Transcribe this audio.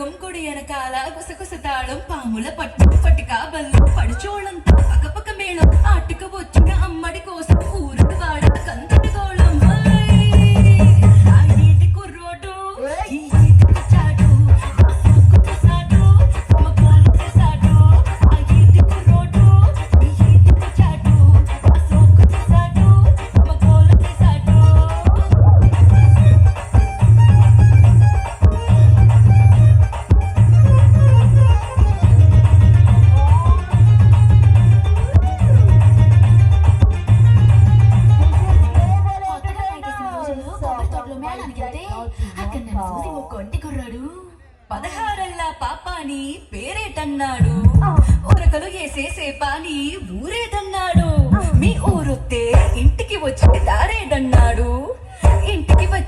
తాళం కొడి వెనకాల గుసగుస తాళం పాముల పట్టు పట్టిక బల్లు పడిచోళంతా పక్కపక్క మేళం ఆటుక వచ్చిన అమ్మడి కోసం ఊరుకు వాడ కందడి గోళం ఆ ఈటి కుర్రోడు ఈ ఈటికి చాడు ఆ సోకు చేశాడు మా గోలు చేశాడు ఆ ఈటి కుర్రోడు ఈ ఈటికి చాడు ఆ సోకు చేశాడు మా గోలు చేశాడు. పదహారల్లా పాపాని పేరేటన్నాడు ఉరకలు వేసే పాని ఊరేదన్నాడు మీ ఊరొత్తే ఇంటికి వచ్చి దారేదన్నాడు ఇంటికి వచ్చి